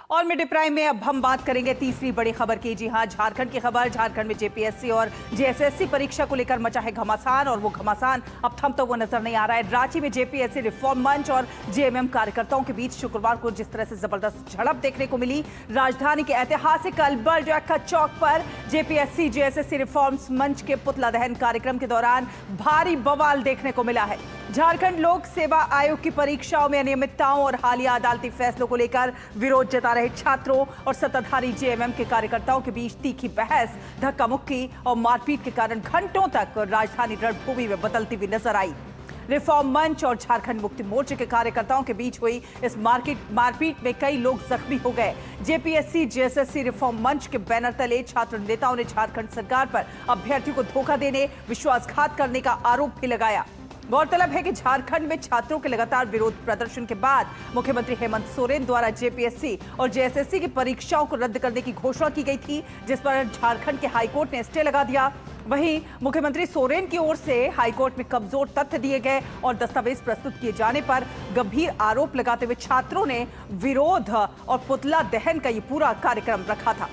और mid prime में अब हम बात करेंगे तीसरी बड़ी खबर की। जी हां, झारखंड की खबर। झारखंड में जेपीएससी और जेएसएससी परीक्षा को लेकर मचा है घमासान और वो घमासान अब थमता हुआ नजर नहीं आ रहा है। रांची में जेपीएससी रिफॉर्म मंच और जेएमएम कार्यकर्ताओं के बीच शुक्रवार को जिस तरह से जबरदस्त झड़प देखने को मिली, राजधानी के ऐतिहासिक अल्बर्ट एक्का चौक पर जेपीएससी जेएसएससी रिफॉर्म्स मंच के पुतला दहन कार्यक्रम के दौरान भारी बवाल देखने को मिला है। झारखंड लोक सेवा आयोग की परीक्षाओं में अनियमितताओं और हालिया अदालती फैसलों को लेकर विरोध जता रहे छात्रों और सत्ताधारी जेएमएम के कार्यकर्ताओं के बीच तीखी बहस, धक्का मुक्की और मारपीट के कारण घंटों तक राजधानी रणभूमि में बदलती हुई नजर आई। रिफॉर्म मंच और झारखंड मुक्ति मोर्चे के कार्यकर्ताओं के बीच हुई इस मारपीट में कई लोग जख्मी हो गए। जेपीएससी जेएसएससी रिफॉर्म मंच के बैनर तले छात्र नेताओं ने झारखंड सरकार पर अभ्यर्थियों को धोखा देने, विश्वासघात करने का आरोप भी लगाया। गौरतलब है कि झारखंड में छात्रों के लगातार विरोध प्रदर्शन के बाद मुख्यमंत्री हेमंत सोरेन द्वारा जेपीएससी और जेएसएससी की परीक्षाओं को रद्द करने की घोषणा की गई थी, जिस पर झारखंड के हाईकोर्ट ने स्टे लगा दिया। वहीं मुख्यमंत्री सोरेन की ओर से हाईकोर्ट में कमजोर तथ्य दिए गए और दस्तावेज प्रस्तुत किए जाने पर गंभीर आरोप लगाते हुए छात्रों ने विरोध और पुतला दहन का ये पूरा कार्यक्रम रखा था।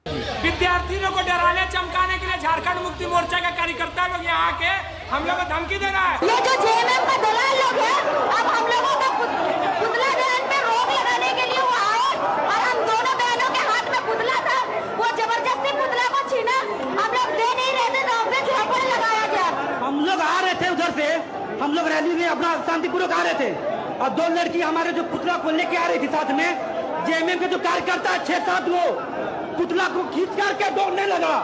विद्यार्थियों को डराने चमकाने के लिए झारखंड मुक्ति मोर्चा का कार्यकर्ता लोग यहाँ आके हम लोग को धमकी दे रहा है। ये जो जेएमएम का दलाल लोग हैं, अब हम लोगों का पुतला दहन पे रोक लगाने के लिए वो आए और हम दोनों बहनों के हाथ में पुतला था, वो जबरदस्ती पुतला को छीना। हम लोग दे नहीं रहे थे तो हमें झापड़ लगाया गया। हम लोग आ रहे थे उधर से, हम लोग रैली में अपना शांतिपूर्वक आ रहे थे और दो लड़की हमारे जो पुतला को लेके आ रही थी साथ में, जेएमएम के जो कार्यकर्ता 6-7 वो पुतला को खींच करके दौड़ने लगा।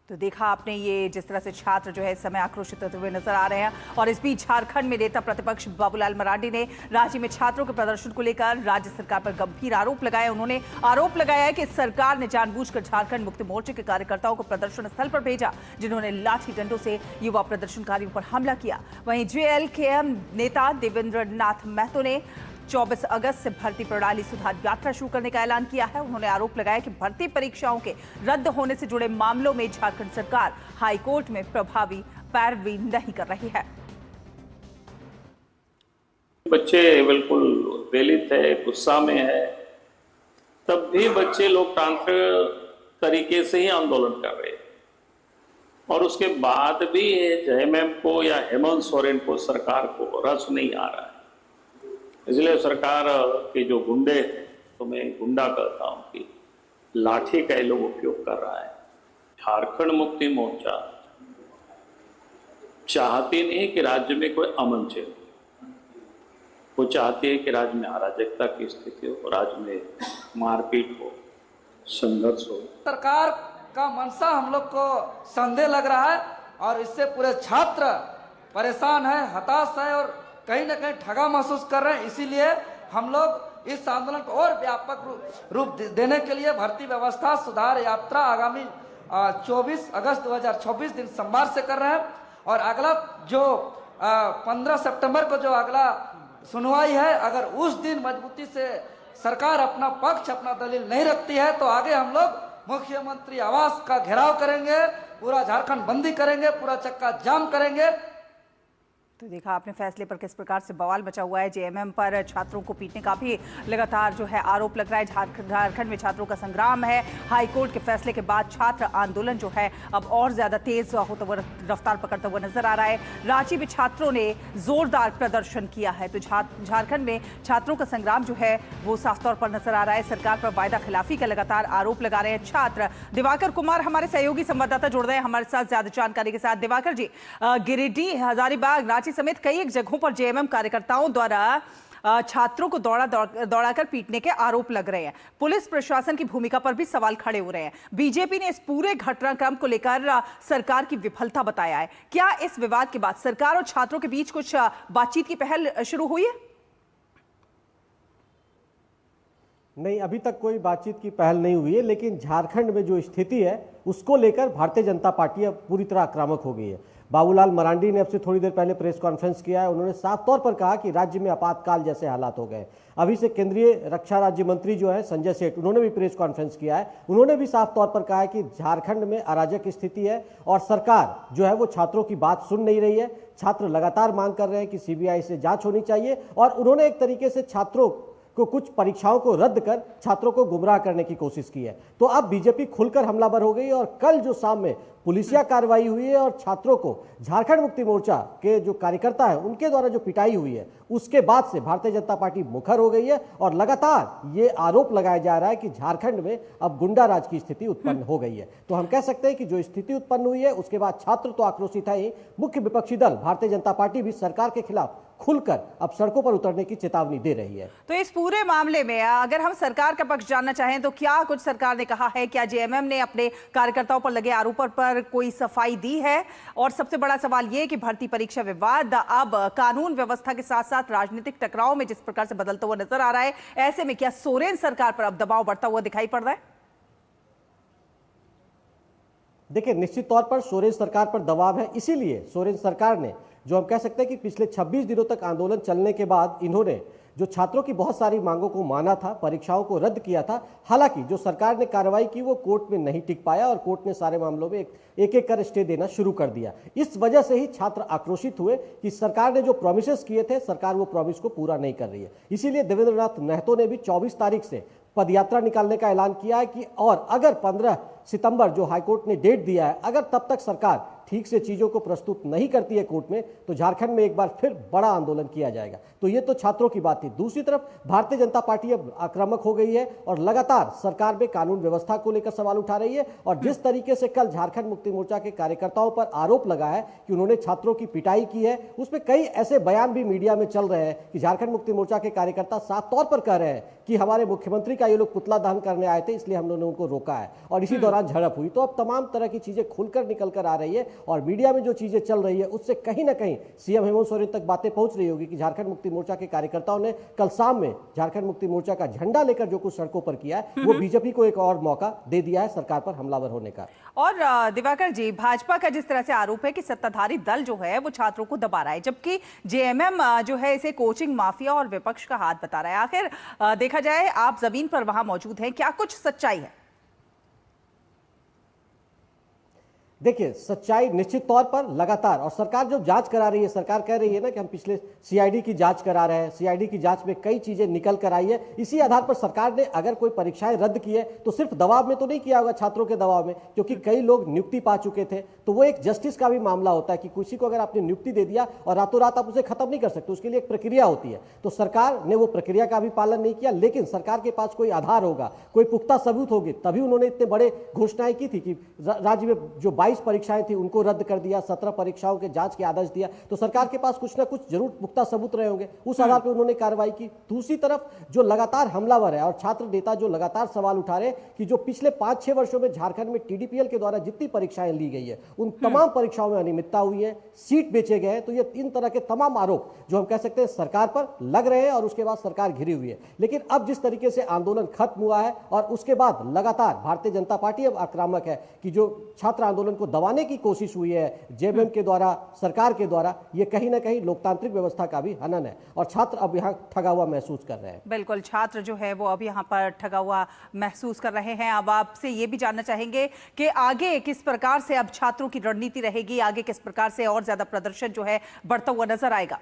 तो देखा आपने ये जिस तरह से छात्र जो है इस समय आक्रोशित होते हुए नजर आ रहे हैं। और इस बीच झारखंड में नेता प्रतिपक्ष बाबूलाल मरांडी ने रांची में छात्रों के प्रदर्शन को लेकर राज्य सरकार पर गंभीर आरोप लगाए। उन्होंने आरोप लगाया है कि सरकार ने जानबूझकर झारखंड मुक्ति मोर्चे के कार्यकर्ताओं को प्रदर्शन स्थल पर भेजा, जिन्होंने लाठी डंडों से युवा प्रदर्शनकारियों पर हमला किया। वहीं जेएलकेएम नेता देवेंद्र नाथ महतो ने 24 अगस्त से भर्ती प्रणाली सुधार यात्रा शुरू करने का ऐलान किया है। उन्होंने आरोप लगाया कि भर्ती परीक्षाओं के रद्द होने से जुड़े मामलों में झारखंड सरकार हाईकोर्ट में प्रभावी पैरवी नहीं कर रही है। बच्चे बिल्कुल उत्पेलित है, गुस्सा में है, तब भी बच्चे लोकतांत्रिक तरीके से ही आंदोलन कर रहे हैं और उसके बाद भी जेएमएम को या हेमंत सोरेन को सरकार को रस नहीं आ रहा है। इसलिए सरकार के जो गुंडे हैं, तो मैं गुंडा कहता हूं कि लाठी का लोग उपयोग कर रहा है। झारखंड मुक्ति मोर्चा चाहती नहीं कि राज्य में कोई अमन चले, वो चाहती है कि राज्य में अराजकता की स्थिति हो, राज्य में मारपीट हो, संघर्ष हो। सरकार का मंशा हम लोग को संदेह लग रहा है और इससे पूरे छात्र परेशान है, हताश है और कहीं ना कहीं ठगा महसूस कर रहे हैं। इसीलिए हम लोग इस आंदोलन को और व्यापक रूप देने के लिए भर्ती व्यवस्था सुधार यात्रा आगामी 24 अगस्त 2024 दिन सोमवार से कर रहे हैं और अगला जो 15 सितंबर को जो अगला सुनवाई है, अगर उस दिन मजबूती से सरकार अपना पक्ष अपना दलील नहीं रखती है तो आगे हम लोग मुख्यमंत्री आवास का घेराव करेंगे, पूरा झारखंड बंदी करेंगे, पूरा चक्का जाम करेंगे। तो देखा आपने फैसले पर किस प्रकार से बवाल मचा हुआ है। जेएमएम पर छात्रों को पीटने का भी लगातार जो है आरोप लग रहा है। झारखंड में छात्रों का संग्राम है। हाईकोर्ट के फैसले के बाद छात्र आंदोलन जो है अब और ज्यादा तेज होता हुआ रफ्तार पकड़ता हुआ नजर आ रहा है। रांची में छात्रों ने जोरदार प्रदर्शन किया है। तो झारखंड में छात्रों का संग्राम जो है वो साफ तौर पर नजर आ रहा है। सरकार पर वायदा खिलाफी का लगातार आरोप लगा रहे हैं छात्र। दिवाकर कुमार हमारे सहयोगी संवाददाता जुड़ रहे हैं हमारे साथ ज्यादा जानकारी के साथ। दिवाकर जी, गिरिडीह, हजारीबाग, रांची समेत कई एक जगहों पर जेएमएम कार्यकर्ताओं द्वारा छात्रों को दौड़ाकर पीटने के आरोप लग रहे हैं। पुलिस प्रशासन की भूमिका पर भी सवाल खड़े हो रहे हैं। बीजेपी ने इस पूरे घटनाक्रम को लेकर सरकार की विफलता बताया है। क्या इस विवाद के बाद सरकार और छात्रों के बीच कुछ बातचीत की पहल शुरू हुई है? नहीं, अभी तक कोई बातचीत की पहल नहीं हुई है, लेकिन झारखंड में जो स्थिति है उसको लेकर भारतीय जनता पार्टी अब पूरी तरह आक्रामक हो गई है। बाबूलाल मरांडी ने अब से थोड़ी देर पहले प्रेस कॉन्फ्रेंस किया है। उन्होंने साफ तौर पर कहा कि राज्य में आपातकाल जैसे हालात हो गए। अभी से केंद्रीय रक्षा राज्य मंत्री जो है संजय सेठ, उन्होंने भी प्रेस कॉन्फ्रेंस किया है। उन्होंने भी साफ तौर पर कहा है कि झारखंड में अराजक स्थिति है और सरकार जो है वो छात्रों की बात सुन नहीं रही है। छात्र लगातार मांग कर रहे हैं कि सीबीआई से जांच होनी चाहिए और उन्होंने एक तरीके से छात्रों को कुछ परीक्षाओं को रद्द कर छात्रों को गुमराह करने की कोशिश की है। तो अब बीजेपी खुलकर हमलावर हो गई और कल जो शाम में पुलिसिया कार्रवाई हुई है और छात्रों को झारखंड मुक्ति मोर्चा के जो कार्यकर्ता है उनके द्वारा जो पिटाई हुई है, उसके बाद से भारतीय जनता पार्टी मुखर हो गई है और लगातार ये आरोप लगाया जा रहा है कि झारखंड में अब गुंडा राज की स्थिति उत्पन्न हो गई है। तो हम कह सकते हैं कि जो स्थिति उत्पन्न हुई है उसके बाद छात्र तो आक्रोशित है ही, मुख्य विपक्षी दल भारतीय जनता पार्टी भी सरकार के खिलाफ खुलकर अब सड़कों पर उतरने की चेतावनी दे रही है। तो इस पूरे मामले में अगर हम सरकार का पक्ष जानना चाहें तो क्या कुछ सरकार ने कहा है? क्या जेएमएम ने अपने कार्यकर्ताओं पर लगे आरोपों पर कोई सफाई दी है? और सबसे बड़ा सवाल यह कि भर्ती परीक्षा विवाद अब कानून व्यवस्था के साथ साथ राजनीतिक टकराव में जिस प्रकार से बदलता हुआ नजर आ रहा है, ऐसे में क्या सोरेन सरकार पर अब दबाव बढ़ता हुआ दिखाई पड़ रहा है? देखिए, निश्चित तौर पर सोरेन सरकार पर दबाव है। इसीलिए सोरेन सरकार ने, जो हम कह सकते हैं कि पिछले 26 दिनों तक आंदोलन चलने के बाद इन्होंने जो छात्रों की बहुत सारी मांगों को माना था, परीक्षाओं को रद्द किया था। हालांकि जो सरकार ने कार्रवाई की वो कोर्ट में नहीं टिक पाया और कोर्ट ने सारे मामलों में एक एक कर स्टे देना शुरू कर दिया। इस वजह से ही छात्र आक्रोशित हुए कि सरकार ने जो प्रॉमिसेस किए थे, सरकार वो प्रॉमिस को पूरा नहीं कर रही है। इसीलिए देवेंद्रनाथ महतो ने भी 24 तारीख से पदयात्रा निकालने का ऐलान किया है कि और अगर 15 सितंबर जो हाईकोर्ट ने डेट दिया है, अगर तब तक सरकार ठीक से चीजों को प्रस्तुत नहीं करती है कोर्ट में, तो झारखंड में एक बार फिर बड़ा आंदोलन किया जाएगा। तो ये तो छात्रों की बात थी। दूसरी तरफ भारतीय जनता पार्टी अब आक्रामक हो गई है और लगातार सरकार में कानून व्यवस्था को लेकर सवाल उठा रही है। और जिस तरीके से कल झारखंड मुक्ति मोर्चा के कार्यकर्ताओं पर आरोप लगा है कि उन्होंने छात्रों की पिटाई की है, उसमें कई ऐसे बयान भी मीडिया में चल रहे हैं कि झारखंड मुक्ति मोर्चा के कार्यकर्ता साफ तौर पर कह रहे हैं कि हमारे मुख्यमंत्री का ये लोग पुतला दहन करने आए थे, इसलिए हम लोगों ने उनको रोका है और इसी दौरान झड़प हुई। तो अब तमाम तरह की चीजें खुलकर निकल कर आ रही है और मीडिया में जो चीजें चल रही है उससे कहीं ना कहीं सीएम हेमंत सोरेन तक बातें पहुंच रही होगी कि झारखंड मुक्ति मोर्चा के कार्यकर्ताओं ने कल शाम में झारखंड मुक्ति मोर्चा का झंडा लेकर जो कुछ सड़कों पर किया है, वो बीजेपी को एक और मौका दे दिया है सरकार पर हमलावर होने का। और दिवाकर जी, भाजपा का जिस तरह से आरोप है कि सत्ताधारी दल जो है वो छात्रों को दबा रहा है, जबकि जेएमएम जो है इसे कोचिंग माफिया और विपक्ष का हाथ बता रहा है। आखिर देखा जाए, आप जमीन पर वहां मौजूद हैं, क्या कुछ सच्चाई है? देखिए, सच्चाई निश्चित तौर पर लगातार, और सरकार जो जांच करा रही है, सरकार कह रही है ना कि हम पिछले सीआईडी की जांच करा रहे हैं, सीआईडी की जांच में कई चीजें निकल कर आई है। इसी आधार पर सरकार ने अगर कोई परीक्षाएं रद्द की है तो सिर्फ दबाव में तो नहीं किया होगा, छात्रों के दबाव में, क्योंकि कई लोग नियुक्ति पा चुके थे। तो वो एक जस्टिस का भी मामला होता है कि किसी को अगर आपने नियुक्ति दे दिया और रातों रात आप उसे खत्म नहीं कर सकते, उसके लिए एक प्रक्रिया होती है। तो सरकार ने वो प्रक्रिया का भी पालन नहीं किया। लेकिन सरकार के पास कोई आधार होगा, कोई पुख्ता सबूत होगी, तभी उन्होंने इतने बड़े घोषणाएं की थी कि राज्य में जो 22 परीक्षाएं थी उनको रद्द कर दिया, 17 परीक्षाओं के जांच के आदेश दिया। तो सरकार के पास कुछ ना कुछ जरूर पुख्ता सबूत रहे होंगे, उस आधार पर उन्होंने कार्रवाई की। दूसरी तरफ जो लगातार हमलावर है और छात्र नेता जो लगातार सवाल उठा रहे हैं कि जो पिछले 5-6 वर्षों में झारखंड में टीडीपीएल के द्वारा जितनी परीक्षाएं ली गई है उन तमाम परीक्षाओं में अनियमितता हुई है, सीट बेचे गए हैं। तो ये इन तरह के तमाम आरोप जो हम कह सकते हैं सरकार पर लग रहे हैं और उसके बाद सरकार घिरी हुई है। लेकिन अब जिस तरीके से आंदोलन खत्म हुआ है और उसके बाद लगातार भारतीय जनता पार्टी अब आक्रामक है कि जो छात्र आंदोलन को दबाने की कोशिश हुई है जेएमएम के द्वारा, सरकार के द्वारा, ये कहीं ना कहीं लोकतांत्रिक व्यवस्था का भी हनन है और छात्र अब यहाँ ठगा हुआ महसूस कर रहे हैं। बिल्कुल, छात्र जो है वो अब यहाँ पर ठगा हुआ महसूस कर रहे हैं। अब आपसे ये भी जानना चाहेंगे कि आगे किस प्रकार से अब छात्रों की रणनीति रहेगी, आगे किस प्रकार से और ज्यादा प्रदर्शन जो है बढ़ता हुआ नजर आएगा?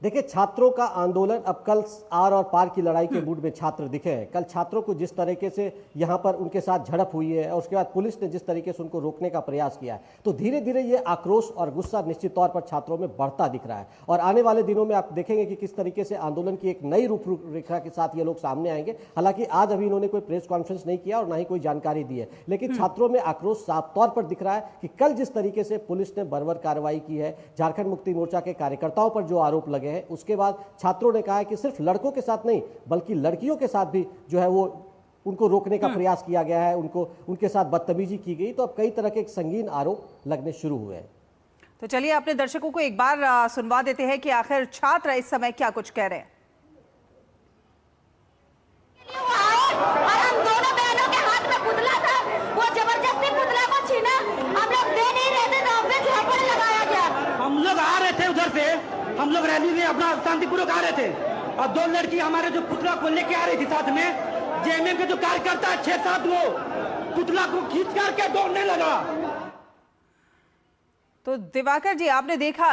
देखिए, छात्रों का आंदोलन अब कल आर और पार की लड़ाई के मूड में छात्र दिखे हैं। कल छात्रों को जिस तरीके से यहाँ पर उनके साथ झड़प हुई है और उसके बाद पुलिस ने जिस तरीके से उनको रोकने का प्रयास किया है, तो धीरे धीरे ये आक्रोश और गुस्सा निश्चित तौर पर छात्रों में बढ़ता दिख रहा है। और आने वाले दिनों में आप देखेंगे कि किस तरीके से आंदोलन की एक नई रूपरेखा के साथ ये लोग सामने आएंगे। हालांकि आज अभी इन्होंने कोई प्रेस कॉन्फ्रेंस नहीं किया और ना ही कोई जानकारी दी है, लेकिन छात्रों में आक्रोश साफ तौर पर दिख रहा है कि कल जिस तरीके से पुलिस ने बर्बर कार्रवाई की है झारखंड मुक्ति मोर्चा के कार्यकर्ताओं पर जो आरोप लगे हैं, उसके बाद छात्रों ने कहा है कि सिर्फ लड़कों के साथ नहीं बल्कि लड़कियों के साथ भी जो है वो उनको रोकने का प्रयास किया गया है, उनके साथ बदतमीजी की गई। तो अब कई तरह के संगीन आरोप लगने शुरू हुए हैं। तो चलिए अपने दर्शकों को एक बार सुनवा देते हैं कि आखिर छात्र इस समय क्या कुछ कह रहे हैं। और हम दोनों बहनों के हाथ में पुतला था, वो जबरदस्ती पुतला को छीना थे उधर से, हम लोग रैली में अपना शांतिपूर्वक आ रहे थे और दो लड़की हमारे जो पुतला को लेके आ रही थी साथ में, जेएमएम के जो कार्यकर्ता 6-7 वो पुतला को खींच करके दौड़ने लगा। तो दिवाकर जी, आपने देखा